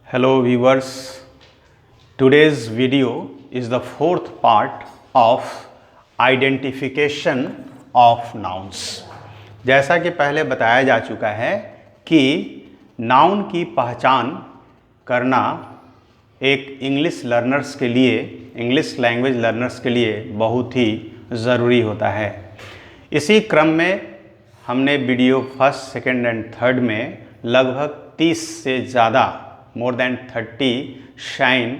Hello viewers, today's video is the fourth part of identification of nouns। जैसा कि पहले बताया जा चुका है कि नाउन की पहचान करना एक इंग्लिश लर्नर्स के लिए, इंग्लिश लैंग्वेज लर्नर्स के लिए बहुत ही ज़रूरी होता है। इसी क्रम में हमने video first, second and third में लगभग 30 से ज़्यादा मोर देन 30 शाइन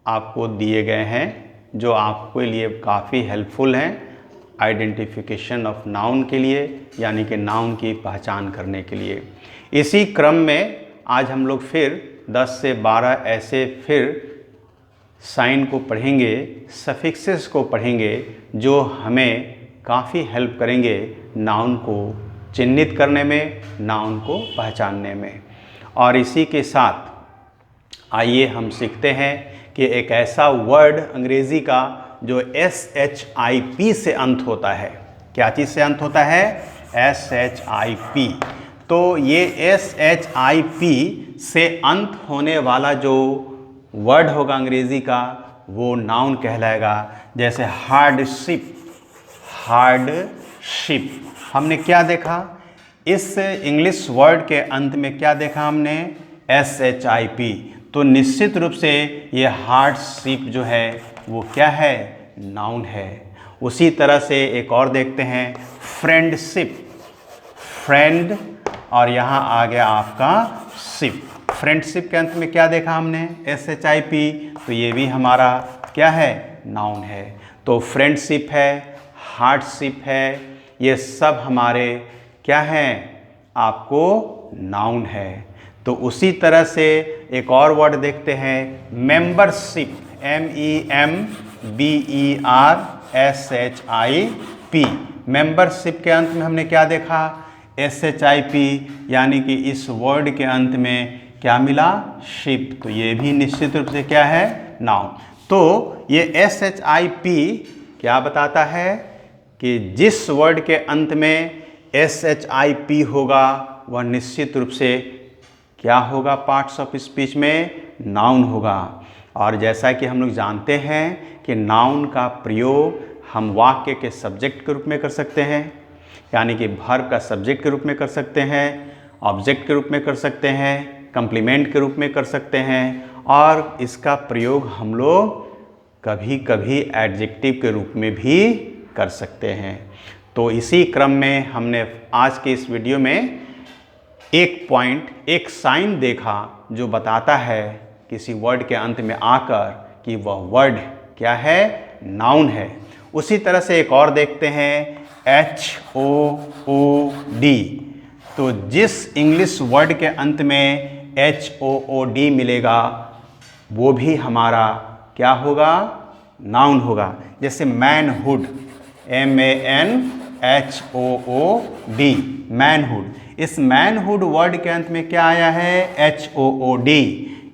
आपको दिए गए हैं जो आपके लिए काफ़ी हेल्पफुल हैं आइडेंटिफिकेशन ऑफ नाउन के लिए, यानी कि नाउन की पहचान करने के लिए। इसी क्रम में आज हम लोग फिर 10 से 12 ऐसे फिर साइन को पढ़ेंगे, सफिक्सेस को पढ़ेंगे जो हमें काफ़ी हेल्प करेंगे नाउन को चिन्हित करने में, नाउन को पहचानने में। और इसी के साथ आइए हम सीखते हैं कि एक ऐसा वर्ड अंग्रेज़ी का जो SHIP से अंत होता है। क्या चीज़ से अंत होता है? SHIP। तो ये SHIP से अंत होने वाला जो वर्ड होगा अंग्रेज़ी का वो नाउन कहलाएगा। जैसे हार्डशिप, हार्डशिप हमने क्या देखा? इस इंग्लिश वर्ड के अंत में क्या देखा हमने? SHIP। तो निश्चित रूप से ये हार्डशिप जो है वो क्या है? नाउन है। उसी तरह से एक और देखते हैं, फ्रेंडशिप, फ्रेंड और यहाँ आ गया आपका शिप। फ्रेंडशिप के अंत में क्या देखा हमने? SHIP। तो ये भी हमारा क्या है? नाउन है। तो फ्रेंडशिप है, हार्डशिप है, ये सब हमारे क्या हैं? आपको नाउन है। तो उसी तरह से एक और वर्ड देखते हैं, मेंबरशिप, MEMBERSHIP। मेंबरशिप के अंत में हमने क्या देखा? SHIP, यानी कि इस वर्ड के अंत में क्या मिला? शिप। तो ये भी निश्चित रूप से क्या है? नाउन। तो ये SHIP क्या बताता है कि जिस वर्ड के अंत में SHIP होगा वह निश्चित रूप से क्या होगा? पार्ट्स ऑफ स्पीच में नाउन होगा। और जैसा कि हम लोग जानते हैं कि नाउन का प्रयोग हम वाक्य के सब्जेक्ट के रूप में कर सकते हैं, यानी कि वर्ब का सब्जेक्ट के रूप में कर सकते हैं, ऑब्जेक्ट के रूप में कर सकते हैं, कंप्लीमेंट के रूप में कर सकते हैं, और इसका प्रयोग हम लोग कभी कभी एडजेक्टिव के रूप में भी कर सकते हैं। तो इसी क्रम में हमने आज के इस वीडियो में एक पॉइंट, एक साइन देखा जो बताता है किसी वर्ड के अंत में आकर कि वह वर्ड क्या है? नाउन है। उसी तरह से एक और देखते हैं, HOOD। तो जिस इंग्लिश वर्ड के अंत में HOOD मिलेगा वो भी हमारा क्या होगा? नाउन होगा। जैसे मैनहुड, MANHOOD, मैनहुड। इस मैनहुड वर्ड के अंत में क्या आया है? HOOD।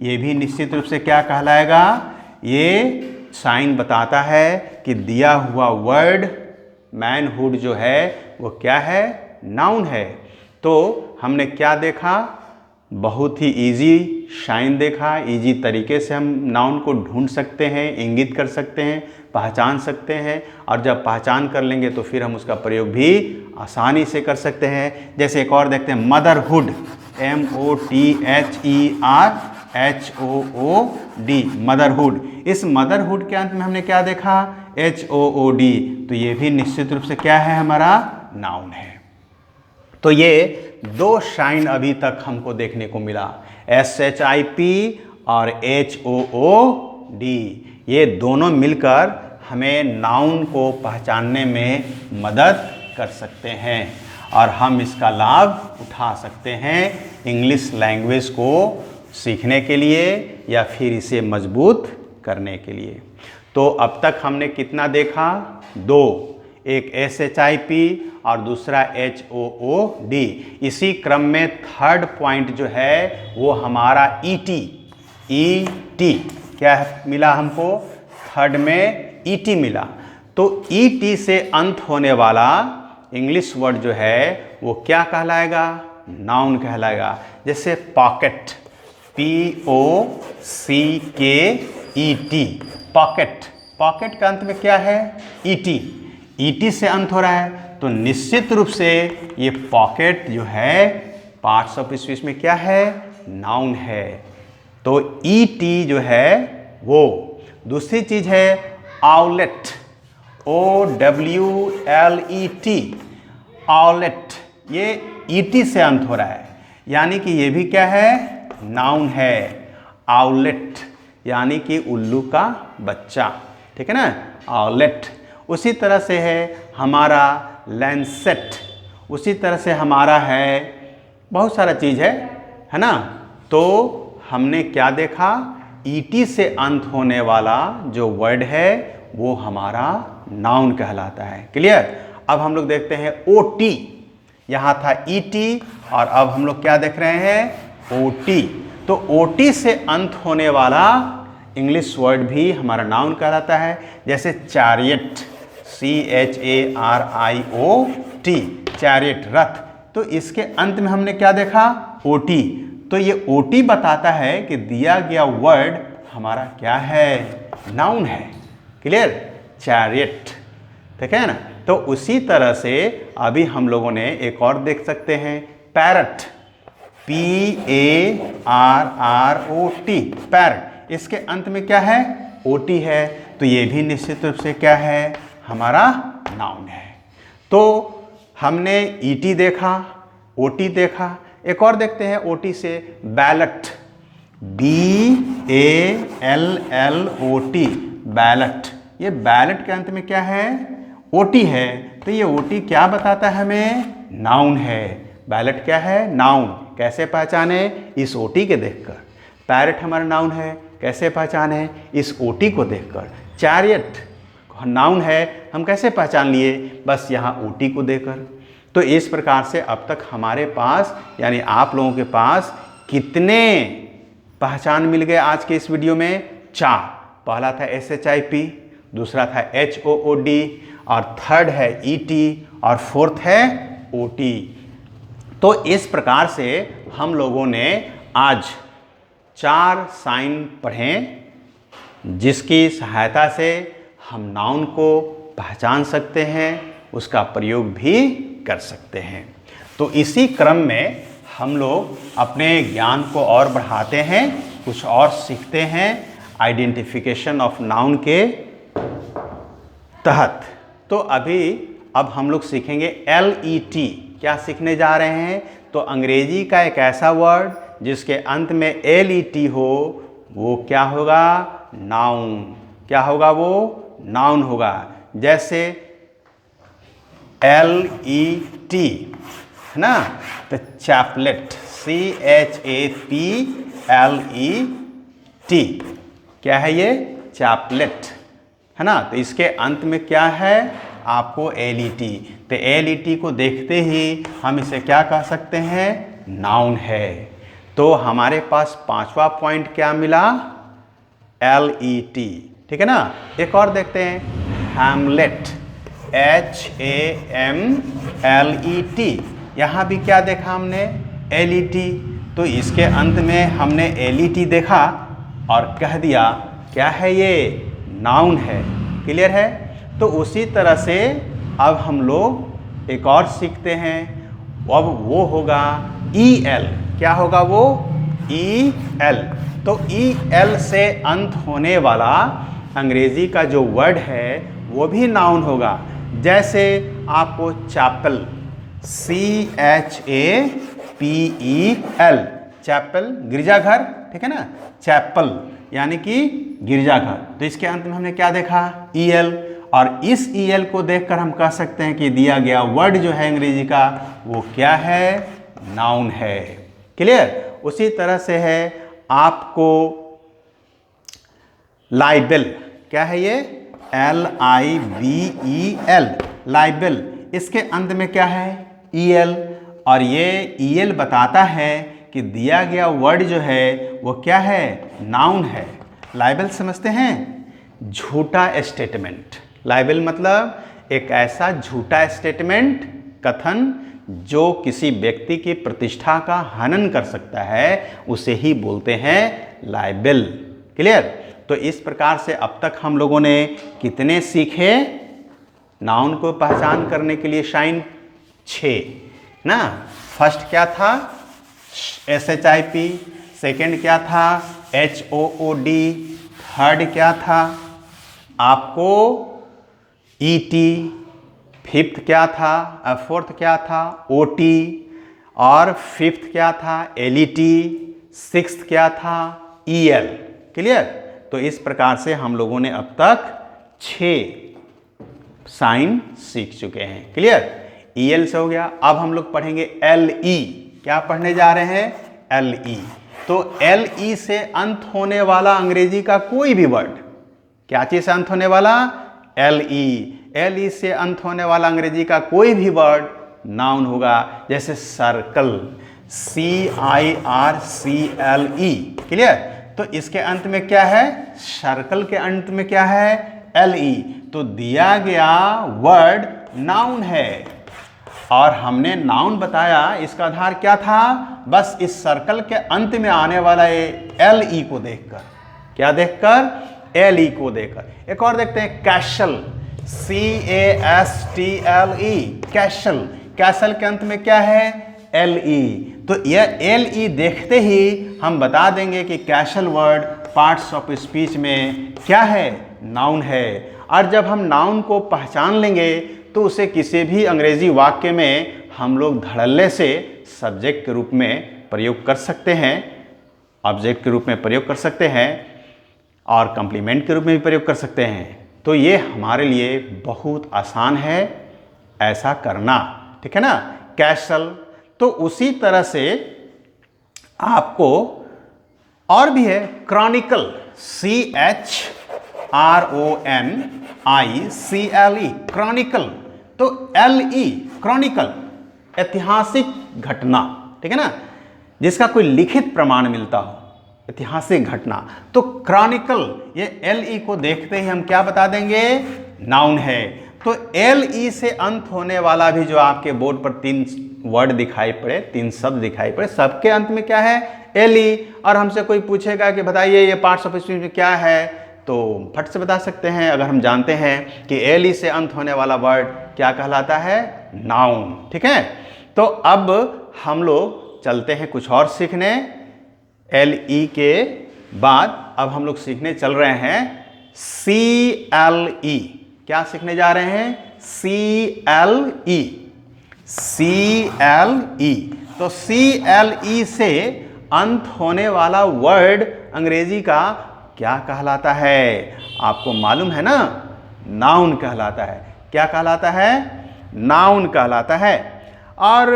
ये भी निश्चित रूप से क्या कहलाएगा? ये साइन बताता है कि दिया हुआ वर्ड मैनहुड जो है वो क्या है? नाउन है। तो हमने क्या देखा? बहुत ही इजी साइन देखा। इजी तरीके से हम नाउन को ढूंढ सकते हैं, इंगित कर सकते हैं, पहचान सकते हैं, और जब पहचान कर लेंगे तो फिर हम उसका प्रयोग भी आसानी से कर सकते हैं। जैसे एक और देखते हैं, मदरहुड, MOTHERHOOD, मदरहुड। इस मदरहुड के अंत में हमने क्या देखा? HOOD। तो ये भी निश्चित रूप से क्या है? हमारा नाउन है। तो ये दो साइन अभी तक हमको देखने को मिला, SHIP और HOOD। ये दोनों मिलकर हमें नाउन को पहचानने में मदद कर सकते हैं और हम इसका लाभ उठा सकते हैं इंग्लिश लैंग्वेज को सीखने के लिए या फिर इसे मजबूत करने के लिए। तो अब तक हमने कितना देखा? दो, एक SHIP और दूसरा HOOD। इसी क्रम में थर्ड पॉइंट जो है वो हमारा ET। क्या मिला हमको? थर्ड में ET मिला। तो ET से अंत होने वाला इंग्लिश वर्ड जो है वो क्या कहलाएगा? नाउन कहलाएगा। जैसे पॉकेट, POCKET, पॉकेट। पॉकेट का अंत में क्या है? ET, ET से अंत हो रहा है, तो निश्चित रूप से ये पॉकेट जो है पार्ट्स ऑफ स्पीच में क्या है? नाउन है। तो ET जो है वो। दूसरी चीज है आउलेट, OWLET, आउलेट, ये ET से अंत हो रहा है, यानी कि ये भी क्या है? नाउन है। आउलेट यानी कि उल्लू का बच्चा, ठीक है ना, आउलेट। उसी तरह से है हमारा लैंसेट, उसी तरह से हमारा है बहुत सारा चीज़ है ना। तो हमने क्या देखा? ET से अंत होने वाला जो वर्ड है वो हमारा नाउन कहलाता है। क्लियर? अब हम लोग देखते हैं OT, यहाँ था ET और अब हम लोग क्या देख रहे हैं? OT। तो OT से अंत होने वाला इंग्लिश वर्ड भी हमारा नाउन कहलाता है, जैसे चैरियट, CHARIOT, चैरियट, रथ। तो इसके अंत में हमने क्या देखा? OT। तो ये OT बताता है कि दिया गया वर्ड हमारा क्या है? नाउन है। क्लियर? चैरियट, ठीक है ना। तो उसी तरह से अभी हम लोगों ने एक और देख सकते हैं, पैरट, PARROT, पैरट। इसके अंत में क्या है? OT है, तो ये भी निश्चित रूप से क्या है? हमारा नाउन है। तो हमने ET देखा, OT देखा, एक और देखते हैं OT से, बैलेट, BALLOT, बैलेट। ये बैलेट के अंत में क्या है? OT है, तो ये OT क्या बताता है हमें? नाउन है। बैलेट क्या है? नाउन। कैसे पहचाने? इस OT के देखकर। पैरट हमारा नाउन है, कैसे पहचाने? इस OT को देखकर। चैरियट नाउन है, हम कैसे पहचान लिए? बस यहाँ OT को देखकर। तो इस प्रकार से अब तक हमारे पास, यानी आप लोगों के पास कितने पहचान मिल गए आज के इस वीडियो में? 4। पहला था SHIP, दूसरा था HOOD, और थर्ड है ET, और फोर्थ है OT। तो इस प्रकार से हम लोगों ने आज 4 साइन पढ़े, जिसकी सहायता से हम नाउन को पहचान सकते हैं, उसका प्रयोग भी कर सकते हैं। तो इसी क्रम में हम लोग अपने ज्ञान को और बढ़ाते हैं, कुछ और सीखते हैं आइडेंटिफिकेशन ऑफ नाउन के तहत। तो अब हम लोग सीखेंगे LET। क्या सीखने जा रहे हैं? तो अंग्रेजी का एक ऐसा वर्ड जिसके अंत में LET हो, वो क्या होगा? नाउन। क्या होगा? वो नाउन होगा। जैसे LET है ना, तो चैपलेट, CHAPLET, क्या है ये? चैपलेट है ना। तो इसके अंत में क्या है? आपको LET। तो LET को देखते ही हम इसे क्या कह सकते हैं? नाउन है। तो हमारे पास 5वां पॉइंट क्या मिला? LET, ठीक है ना। एक और देखते हैं, हैमलेट, HAMLET। यहाँ भी क्या देखा हमने? LET। तो इसके अंत में हमने LET देखा और कह दिया क्या है? ये नाउन है। क्लियर है? तो उसी तरह से अब हम लोग एक और सीखते हैं, अब वो होगा EL। क्या होगा वो? EL। तो EL से अंत होने वाला अंग्रेजी का जो वर्ड है वो भी नाउन होगा। जैसे आपको चैपल, CHAPEL, चैपल गिरजाघर, ठीक है ना। चैपल यानी कि गिरजाघर। तो इसके अंत में हमने क्या देखा? EL। और इस EL को देखकर हम कह सकते हैं कि दिया गया वर्ड जो है अंग्रेजी का वो क्या है? नाउन है। क्लियर? उसी तरह से है आपको लाइबल। क्या है ये? LIBEL, liable. इसके अंत में क्या है? EL। और ये EL बताता है कि दिया गया वर्ड जो है वो क्या है? नाउन है। लाइबल समझते हैं? झूठा स्टेटमेंट। लाइबल मतलब एक ऐसा झूठा स्टेटमेंट, कथन, जो किसी व्यक्ति की प्रतिष्ठा का हनन कर सकता है उसे ही बोलते हैं लायबल। क्लियर? तो इस प्रकार से अब तक हम लोगों ने कितने सीखे नाउन को पहचान करने के लिए साइन? 6 ना। फर्स्ट क्या था? SHIP, सेकेंड क्या था? HOOD, थर्ड क्या था आपको? ET, फिफ्थ क्या था? फोर्थ क्या था? OT, और फिफ्थ क्या था? LET, सिक्स्थ क्या था? EL। क्लियर? तो इस प्रकार से हम लोगों ने अब तक 6 साइन सीख चुके हैं। क्लियर? EL से हो गया। अब हम लोग पढ़ेंगे LE। क्या पढ़ने जा रहे हैं? LE। तो LE से अंत होने वाला अंग्रेजी का कोई भी वर्ड, क्या चीज से अंत होने वाला? LE। LE से अंत होने वाला अंग्रेजी का कोई भी वर्ड नाउन होगा। जैसे सर्कल, CIRCLE। क्लियर? तो इसके अंत में क्या है? सर्कल के अंत में क्या है? LE। तो दिया गया वर्ड नाउन है और हमने नाउन बताया, इसका आधार क्या था? बस इस सर्कल के अंत में आने वाला ये LE को देखकर। क्या देखकर? LE को देखकर। एक और देखते हैं, कैसल, CASTLE, कैसल। कैसल के अंत में क्या है? LE। तो यह LE देखते ही हम बता देंगे कि castle word parts of speech में क्या है? नाउन है। और जब हम नाउन को पहचान लेंगे तो उसे किसी भी अंग्रेजी वाक्य में हम लोग धड़ल्ले से सब्जेक्ट के रूप में प्रयोग कर सकते हैं, ऑब्जेक्ट के रूप में प्रयोग कर सकते हैं और कॉम्प्लीमेंट के रूप में भी प्रयोग कर सकते हैं। तो ये हमारे लिए बहुत आसान है ऐसा करना। ठीक है ना? कैसल। तो उसी तरह से आपको और भी है, क्रॉनिकल, CHRONICLE, क्रॉनिकल। तो LE, क्रॉनिकल, ऐतिहासिक घटना। ठीक है ना? जिसका कोई लिखित प्रमाण मिलता हो, ऐतिहासिक घटना। तो क्रॉनिकल, ये LE को देखते ही हम क्या बता देंगे? नाउन है। तो LE से अंत होने वाला भी जो आपके बोर्ड पर 3 वर्ड दिखाई पड़े, 3 शब्द दिखाई पड़े, सबके अंत में क्या है? LE। और हमसे कोई पूछेगा कि बताइए ये पार्ट्स ऑफ स्पीच में क्या है, तो फट से बता सकते हैं अगर हम जानते हैं कि LE से अंत होने वाला वर्ड क्या कहलाता है? नाउन। ठीक है? तो अब हम लोग चलते हैं कुछ और सीखने। LE के बाद अब हम लोग सीखने चल रहे हैं CLE। क्या सीखने जा रहे हैं? CLE। CLE। तो CLE से अंत होने वाला वर्ड अंग्रेजी का क्या कहलाता है? आपको मालूम है ना? नाउन कहलाता है। क्या कहलाता है? नाउन कहलाता है। और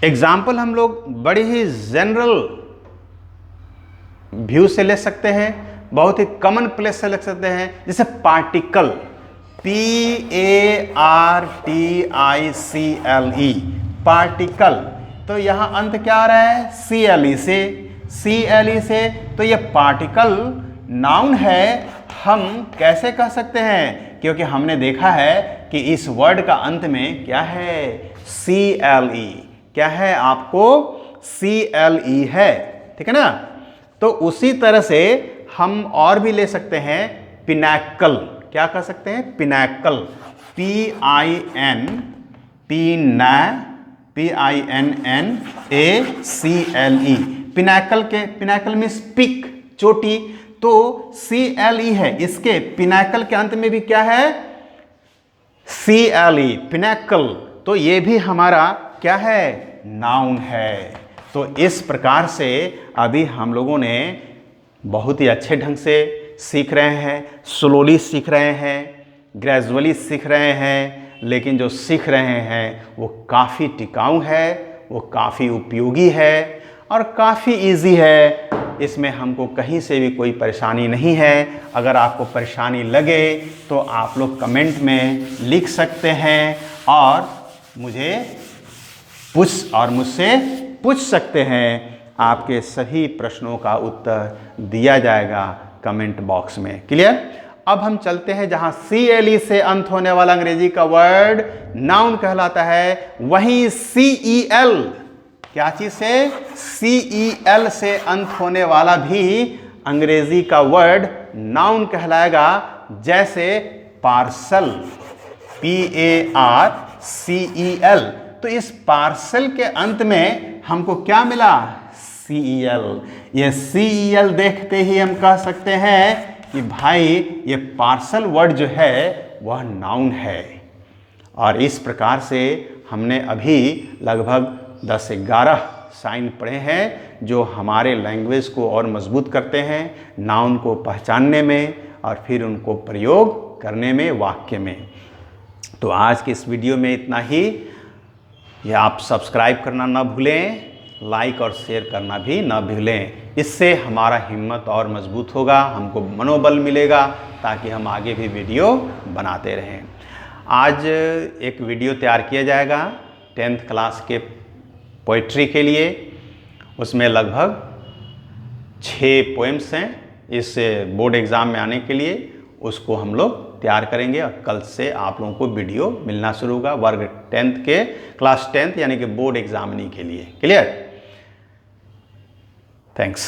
एग्जाम्पल हम लोग बड़ी ही जनरल व्यू से ले सकते हैं, बहुत ही कॉमन प्लेस से ले सकते हैं। जैसे पार्टिकल, PARTICLE, पार्टिकल। तो यहां अंत क्या आ रहा है? CLE से। CLE से। तो ये पार्टिकल नाउन है। हम कैसे कह सकते हैं? क्योंकि हमने देखा है कि इस वर्ड का अंत में क्या है? CLE। क्या है? आपको CLE है। ठीक है ना? तो उसी तरह से हम और भी ले सकते हैं, पिनैकल। क्या कह सकते हैं? पिनैकल, PINNACLE, पिनैकल के, पिनैकल मीन्स पिक, चोटी। तो CLE है, इसके पिनैकल के अंत में भी क्या है? CLE, pinnacle. तो ये भी हमारा क्या है? नाउन है। तो इस प्रकार से अभी हम लोगों ने बहुत ही अच्छे ढंग से सीख रहे हैं, स्लोली सीख रहे हैं, ग्रेजुअली सीख रहे हैं, लेकिन जो सीख रहे हैं वो काफ़ी टिकाऊ है, वो काफ़ी उपयोगी है और काफ़ी इजी है। इसमें हमको कहीं से भी कोई परेशानी नहीं है। अगर आपको परेशानी लगे तो आप लोग कमेंट में लिख सकते हैं और मुझसे पूछ सकते हैं। आपके सभी प्रश्नों का उत्तर दिया जाएगा कमेंट बॉक्स में। क्लियर? अब हम चलते हैं जहां CLE से अंत होने वाला अंग्रेजी का वर्ड नाउन कहलाता है, वहीं CEL, क्या चीज से, CEL से अंत होने वाला भी अंग्रेजी का वर्ड नाउन कहलाएगा। जैसे पार्सल, PARCEL, तो इस पार्सल के अंत में हमको क्या मिला, CEL। ये CEL देखते ही हम कह सकते हैं कि भाई ये पार्सल वर्ड जो है वह नाउन है। और इस प्रकार से हमने अभी लगभग 10-11 साइन पढ़े हैं जो हमारे लैंग्वेज को और मजबूत करते हैं, नाउन को पहचानने में और फिर उनको प्रयोग करने में वाक्य में। तो आज की इस वीडियो में इतना ही। ये आप सब्सक्राइब करना ना भूलें, लाइक और शेयर करना भी ना भूलें। इससे हमारा हिम्मत और मजबूत होगा, हमको मनोबल मिलेगा ताकि हम आगे भी वीडियो बनाते रहें। आज एक वीडियो तैयार किया जाएगा 10th क्लास के पोइट्री के लिए। उसमें लगभग 6 पोएम्स हैं इस बोर्ड एग्ज़ाम में आने के लिए। उसको हम लोग तैयार करेंगे और कल से आप लोगों को वीडियो मिलना शुरू होगा वर्ग 10th के, क्लास 10th यानी कि बोर्ड एग्जामिनी के लिए। क्लियर? थैंक्स।